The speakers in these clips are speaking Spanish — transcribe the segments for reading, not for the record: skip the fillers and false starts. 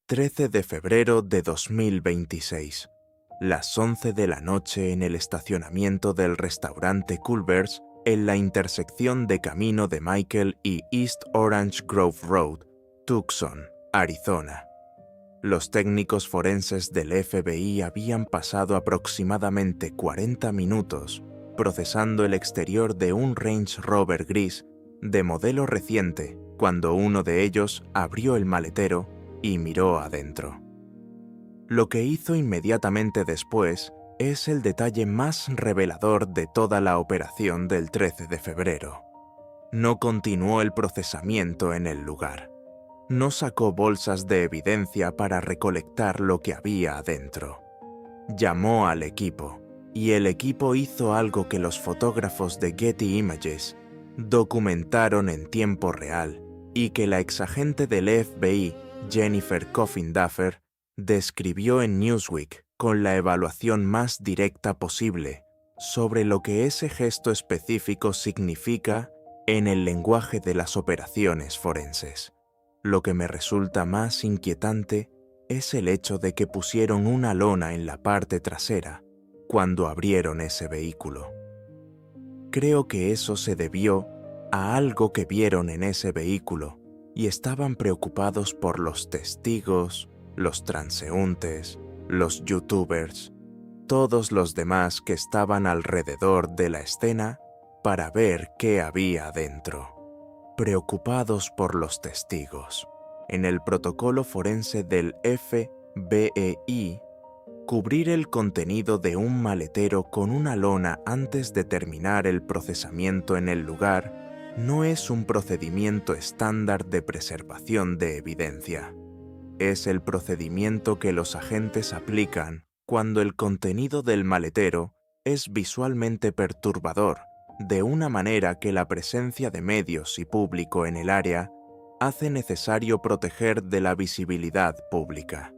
13 de febrero de 2026, las 11 de la noche en el estacionamiento del restaurante Culver's en la intersección de Camino de Michael y East Orange Grove Road, Tucson, Arizona. Los técnicos forenses del FBI habían pasado aproximadamente 40 minutos procesando el exterior de un Range Rover gris de modelo reciente cuando uno de ellos abrió el maletero y miró adentro. Lo que hizo inmediatamente después es el detalle más revelador de toda la operación del 13 de febrero. No continuó el procesamiento en el lugar. No sacó bolsas de evidencia para recolectar lo que había adentro. Llamó al equipo, y el equipo hizo algo que los fotógrafos de Getty Images documentaron en tiempo real y que la exagente del FBI, Jennifer Coffin Duffer, describió en Newsweek con la evaluación más directa posible sobre lo que ese gesto específico significa en el lenguaje de las operaciones forenses. Lo que me resulta más inquietante es el hecho de que pusieron una lona en la parte trasera cuando abrieron ese vehículo. Creo que eso se debió a algo que vieron en ese vehículo y estaban preocupados por los testigos, los transeúntes, los youtubers, todos los demás que estaban alrededor de la escena para ver qué había dentro. Preocupados por los testigos. En el protocolo forense del FBI, cubrir el contenido de un maletero con una lona antes de terminar el procesamiento en el lugar no es un procedimiento estándar de preservación de evidencia. Es el procedimiento que los agentes aplican cuando el contenido del maletero es visualmente perturbador, de una manera que la presencia de medios y público en el área hace necesario proteger de la visibilidad pública.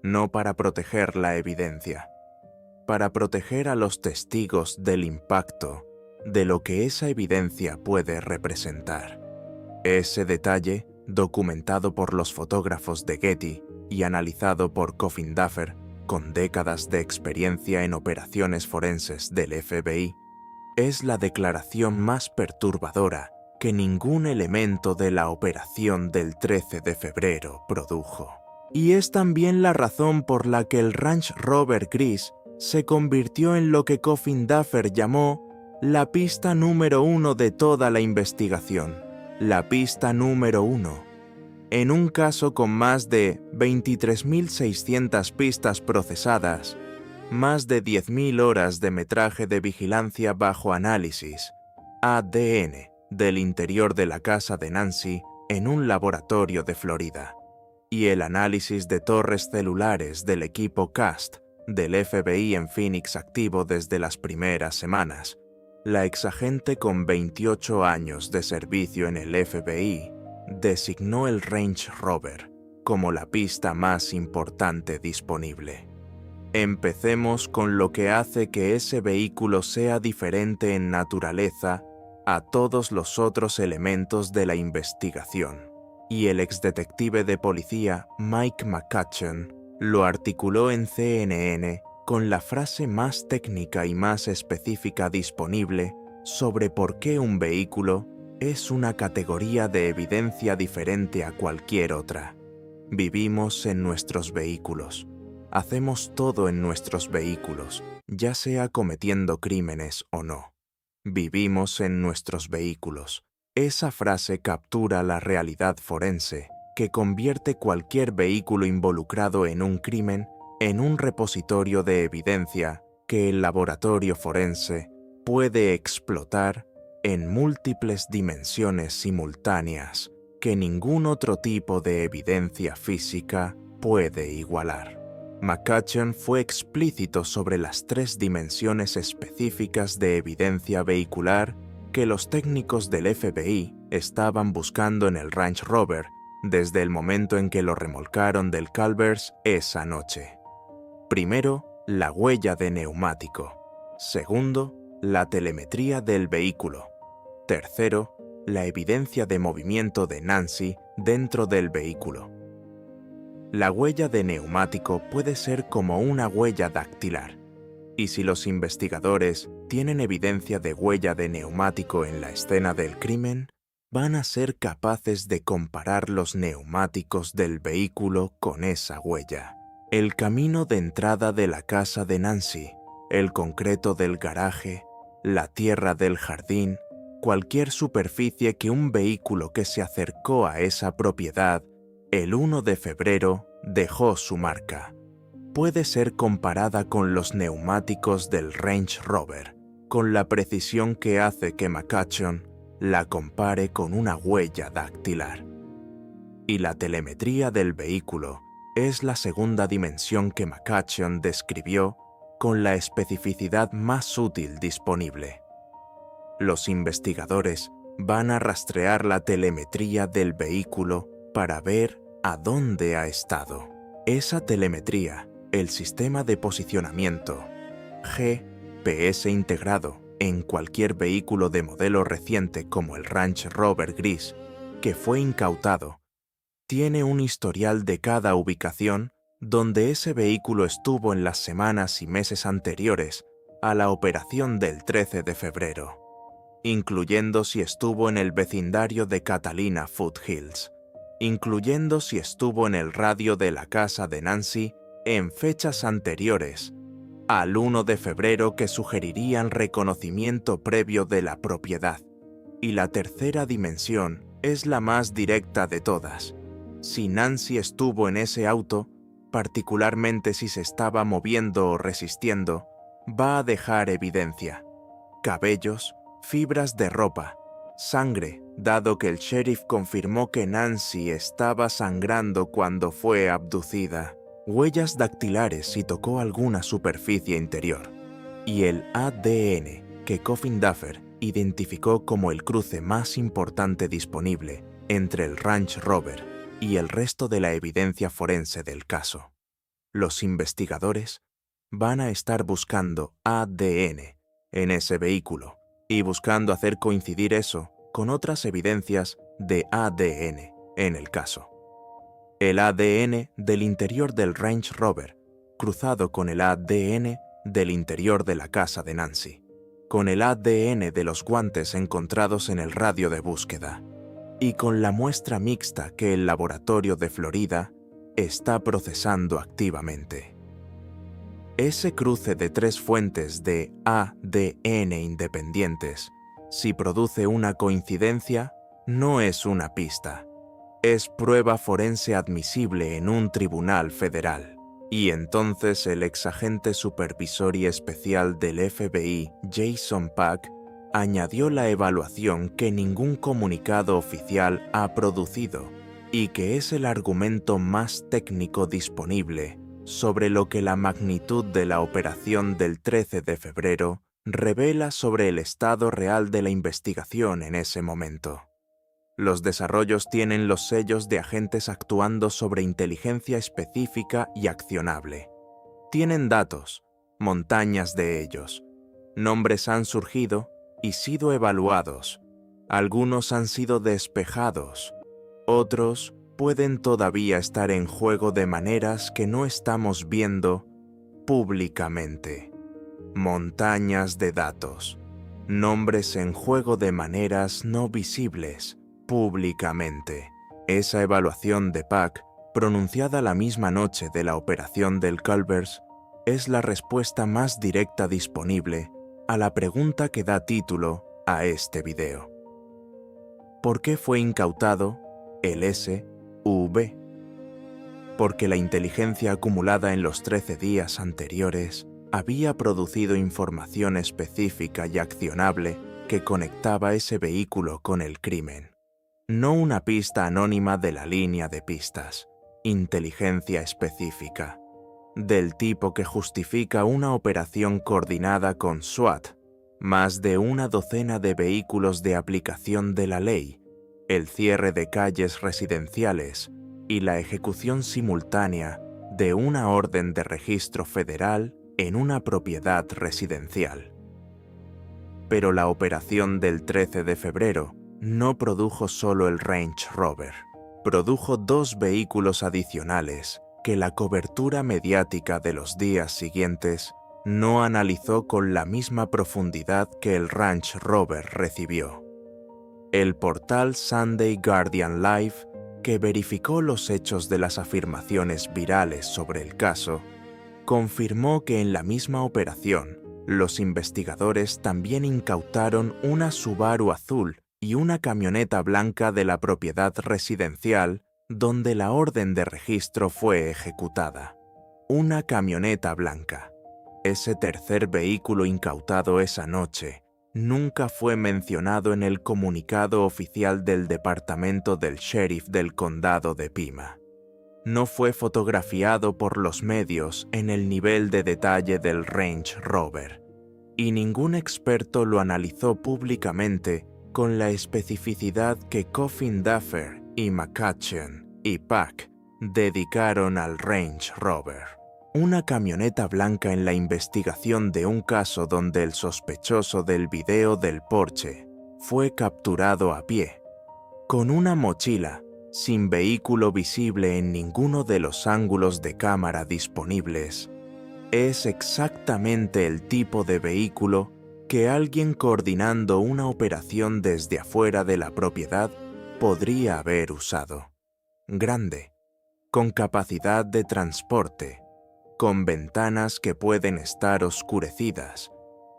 No para proteger la evidencia, para proteger a los testigos del impacto de lo que esa evidencia puede representar. Ese detalle, documentado por los fotógrafos de Getty y analizado por Coffin Duffer, con décadas de experiencia en operaciones forenses del FBI, es la declaración más perturbadora que ningún elemento de la operación del 13 de febrero produjo. Y es también la razón por la que el Range Rover gris se convirtió en lo que Coffin Duffer llamó la pista número 1 de toda la investigación. La pista número 1. En un caso con más de 23.600 pistas procesadas, más de 10.000 horas de metraje de vigilancia bajo análisis, ADN, del interior de la casa de Nancy en un laboratorio de Florida, y el análisis de torres celulares del equipo CAST del FBI en Phoenix activo desde las primeras semanas, la exagente con 28 años de servicio en el FBI designó el Range Rover como la pista más importante disponible. Empecemos con lo que hace que ese vehículo sea diferente en naturaleza a todos los otros elementos de la investigación. Y el exdetective de policía Mike McCutcheon lo articuló en CNN con la frase más técnica y más específica disponible sobre por qué un vehículo es una categoría de evidencia diferente a cualquier otra. Vivimos en nuestros vehículos. Hacemos todo en nuestros vehículos, ya sea cometiendo crímenes o no. Vivimos en nuestros vehículos. Esa frase captura la realidad forense, que convierte cualquier vehículo involucrado en un crimen en un repositorio de evidencia que el laboratorio forense puede explotar en múltiples dimensiones simultáneas que ningún otro tipo de evidencia física puede igualar. McCutcheon fue explícito sobre las 3 dimensiones específicas de evidencia vehicular que los técnicos del FBI estaban buscando en el Range Rover desde el momento en que lo remolcaron del Culver's esa noche. Primero, la huella de neumático. Segundo, la telemetría del vehículo. Tercero, la evidencia de movimiento de Nancy dentro del vehículo. La huella de neumático puede ser como una huella dactilar, y si los investigadores tienen evidencia de huella de neumático en la escena del crimen, van a ser capaces de comparar los neumáticos del vehículo con esa huella. El camino de entrada de la casa de Nancy, el concreto del garaje, la tierra del jardín, cualquier superficie que un vehículo que se acercó a esa propiedad el 1 de febrero dejó su marca. Puede ser comparada con los neumáticos del Range Rover, con la precisión que hace que McCutcheon la compare con una huella dactilar. Y la telemetría del vehículo es la segunda dimensión que McCutcheon describió con la especificidad más útil disponible. Los investigadores van a rastrear la telemetría del vehículo para ver a dónde ha estado. Esa telemetría, el sistema de posicionamiento GPS integrado en cualquier vehículo de modelo reciente como el Range Rover gris que fue incautado, tiene un historial de cada ubicación donde ese vehículo estuvo en las semanas y meses anteriores a la operación del 13 de febrero, incluyendo si estuvo en el vecindario de Catalina Foothills, incluyendo si estuvo en el radio de la casa de Nancy en fechas anteriores al 1 de febrero que sugerirían reconocimiento previo de la propiedad. Y la tercera dimensión es la más directa de todas. Si Nancy estuvo en ese auto, particularmente si se estaba moviendo o resistiendo, va a dejar evidencia. Cabellos, fibras de ropa, sangre, dado que el sheriff confirmó que Nancy estaba sangrando cuando fue abducida, huellas dactilares si tocó alguna superficie interior, y el ADN que Coffin Duffer identificó como el cruce más importante disponible entre el Range Rover y el resto de la evidencia forense del caso. Los investigadores van a estar buscando ADN en ese vehículo y buscando hacer coincidir eso con otras evidencias de ADN en el caso. El ADN del interior del Range Rover cruzado con el ADN del interior de la casa de Nancy, con el ADN de los guantes encontrados en el radio de búsqueda y con la muestra mixta que el laboratorio de Florida está procesando activamente. Ese cruce de 3 fuentes de ADN independientes, si produce una coincidencia, no es una pista. Es prueba forense admisible en un tribunal federal. Y entonces el exagente supervisor y especial del FBI, Jason Pack, añadió la evaluación que ningún comunicado oficial ha producido y que es el argumento más técnico disponible sobre lo que la magnitud de la operación del 13 de febrero revela sobre el estado real de la investigación en ese momento. Los desarrollos tienen los sellos de agentes actuando sobre inteligencia específica y accionable. Tienen datos, montañas de ellos. Nombres han surgido y sido evaluados. Algunos han sido despejados. Otros pueden todavía estar en juego de maneras que no estamos viendo públicamente. Montañas de datos. Nombres en juego de maneras no visibles públicamente. Esa evaluación de Pack, pronunciada la misma noche de la operación del Culver's, es la respuesta más directa disponible a la pregunta que da título a este video. ¿Por qué fue incautado el SUV? Porque la inteligencia acumulada en los 13 días anteriores había producido información específica y accionable que conectaba ese vehículo con el crimen. No una pista anónima de la línea de pistas, inteligencia específica, del tipo que justifica una operación coordinada con SWAT, más de una docena de vehículos de aplicación de la ley, el cierre de calles residenciales y la ejecución simultánea de una orden de registro federal en una propiedad residencial. Pero la operación del 13 de febrero no produjo solo el Range Rover, produjo 2 vehículos adicionales que la cobertura mediática de los días siguientes no analizó con la misma profundidad que el Range Rover recibió. El portal Sunday Guardian Live, que verificó los hechos de las afirmaciones virales sobre el caso, confirmó que en la misma operación, los investigadores también incautaron una Subaru azul y una camioneta blanca de la propiedad residencial donde la orden de registro fue ejecutada. Una camioneta blanca. Ese tercer vehículo incautado esa noche nunca fue mencionado en el comunicado oficial del Departamento del Sheriff del Condado de Pima. No fue fotografiado por los medios en el nivel de detalle del Range Rover, y ningún experto lo analizó públicamente con la especificidad que Coffin Duffer y McCutcheon y Pack dedicaron al Range Rover. Una camioneta blanca en la investigación de un caso donde el sospechoso del video del Porsche fue capturado a pie, con una mochila, sin vehículo visible en ninguno de los ángulos de cámara disponibles, es exactamente el tipo de vehículo que alguien coordinando una operación desde afuera de la propiedad podría haber usado. Grande, con capacidad de transporte, con ventanas que pueden estar oscurecidas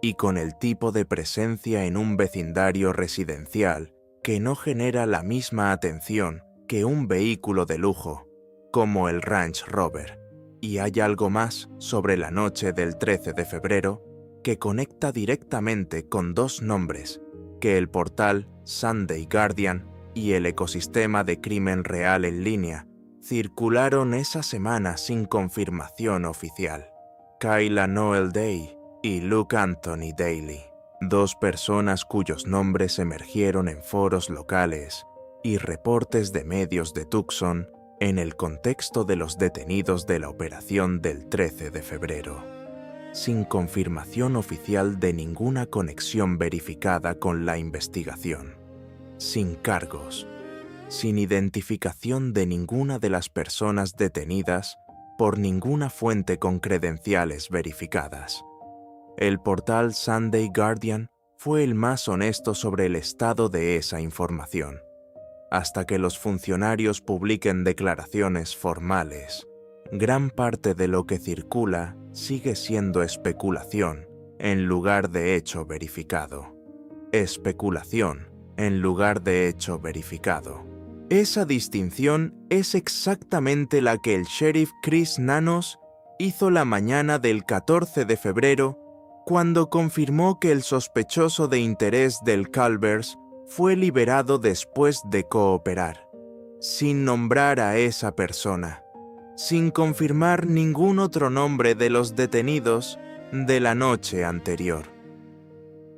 y con el tipo de presencia en un vecindario residencial que no genera la misma atención que un vehículo de lujo, como el Range Rover. Y hay algo más sobre la noche del 13 de febrero que conecta directamente con dos nombres que el portal Sunday Guardian y el ecosistema de crimen real en línea circularon esa semana sin confirmación oficial. Kayla Noel Day y Luke Anthony Daly, dos personas cuyos nombres emergieron en foros locales y reportes de medios de Tucson en el contexto de los detenidos de la operación del 13 de febrero, sin confirmación oficial de ninguna conexión verificada con la investigación, sin cargos, sin identificación de ninguna de las personas detenidas por ninguna fuente con credenciales verificadas. El portal Sunday Guardian fue el más honesto sobre el estado de esa información. Hasta que los funcionarios publiquen declaraciones formales, gran parte de lo que circula sigue siendo especulación en lugar de hecho verificado. Especulación en lugar de hecho verificado. Esa distinción es exactamente la que el sheriff Chris Nanos hizo la mañana del 14 de febrero cuando confirmó que el sospechoso de interés del Culvers fue liberado después de cooperar, sin nombrar a esa persona, sin confirmar ningún otro nombre de los detenidos de la noche anterior,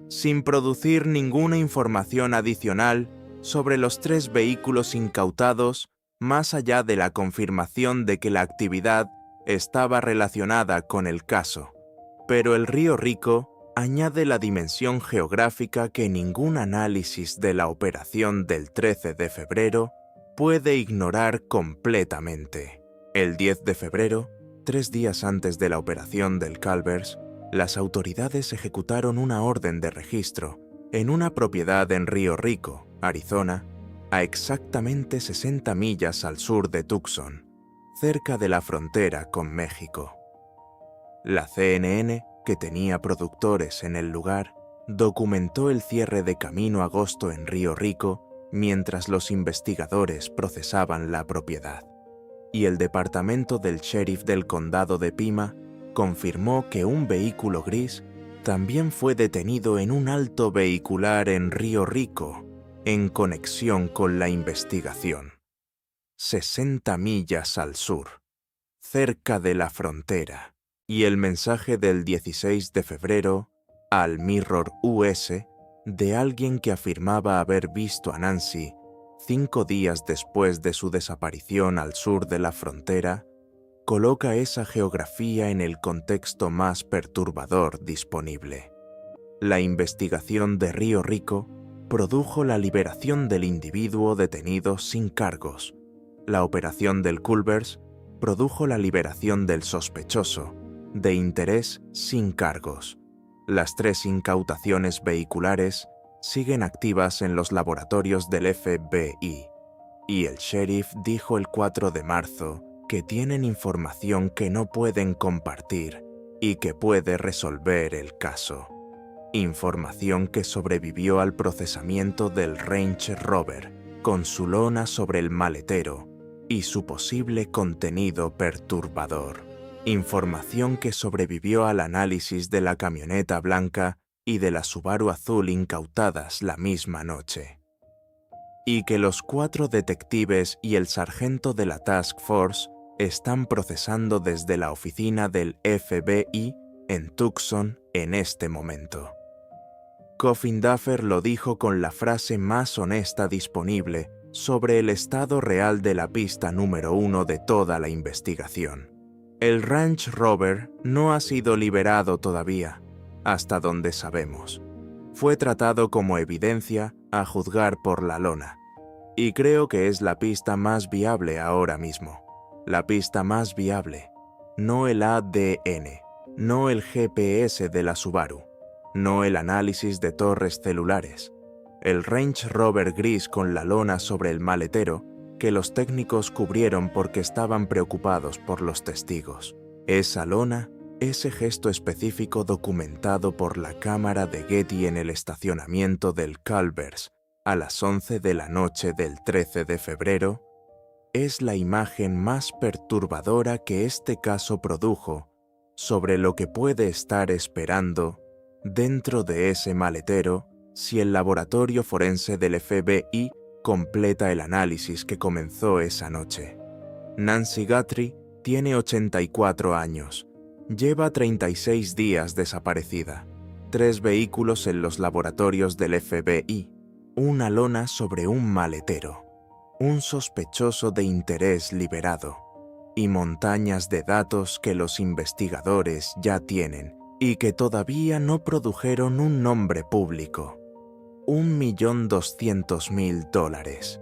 sin producir ninguna información adicional sobre los 3 vehículos incautados más allá de la confirmación de que la actividad estaba relacionada con el caso. Pero el Río Rico añade la dimensión geográfica que ningún análisis de la operación del 13 de febrero puede ignorar completamente. El 10 de febrero, 3 días antes de la operación del Culvers, las autoridades ejecutaron una orden de registro en una propiedad en Río Rico, Arizona, a exactamente 60 millas al sur de Tucson, cerca de la frontera con México. La CNN, que tenía productores en el lugar, documentó el cierre de Camino Agosto en Río Rico mientras los investigadores procesaban la propiedad. Y el departamento del sheriff del condado de Pima confirmó que un vehículo gris también fue detenido en un alto vehicular en Río Rico, en conexión con la investigación. 60 millas al sur, cerca de la frontera. Y el mensaje del 16 de febrero al Mirror US de alguien que afirmaba haber visto a Nancy 5 días después de su desaparición al sur de la frontera, coloca esa geografía en el contexto más perturbador disponible. La investigación de Río Rico produjo la liberación del individuo detenido sin cargos. La operación del Culvers produjo la liberación del sospechoso, de interés sin cargos. Las 3 incautaciones vehiculares siguen activas en los laboratorios del FBI, y el sheriff dijo el 4 de marzo que tienen información que no pueden compartir y que puede resolver el caso. Información que sobrevivió al procesamiento del Range Rover, con su lona sobre el maletero y su posible contenido perturbador. Información que sobrevivió al análisis de la camioneta blanca y de la Subaru azul incautadas la misma noche. Y que los 4 detectives y el sargento de la Task Force están procesando desde la oficina del FBI en Tucson en este momento. Coffin Duffer lo dijo con la frase más honesta disponible sobre el estado real de la pista número 1 de toda la investigación. El Range Rover no ha sido liberado todavía, hasta donde sabemos. Fue tratado como evidencia a juzgar por la lona, y creo que es la pista más viable ahora mismo. La pista más viable, no el ADN, no el GPS de la Subaru, no el análisis de torres celulares. El Range Rover gris con la lona sobre el maletero que los técnicos cubrieron porque estaban preocupados por los testigos. Esa lona, ese gesto específico documentado por la cámara de Getty en el estacionamiento del Culver's a las 11 de la noche del 13 de febrero, es la imagen más perturbadora que este caso produjo sobre lo que puede estar esperando dentro de ese maletero si el laboratorio forense del FBI completa el análisis que comenzó esa noche. Nancy Guthrie tiene 84 años, lleva 36 días desaparecida, 3 vehículos en los laboratorios del FBI, una lona sobre un maletero, un sospechoso de interés liberado y montañas de datos que los investigadores ya tienen y que todavía no produjeron un nombre público. $1.200.000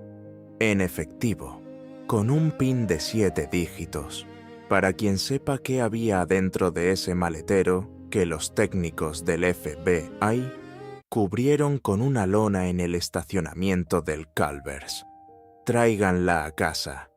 en efectivo, con un PIN de 7 dígitos, para quien sepa qué había dentro de ese maletero que los técnicos del FBI cubrieron con una lona en el estacionamiento del Culver's. Tráiganla a casa.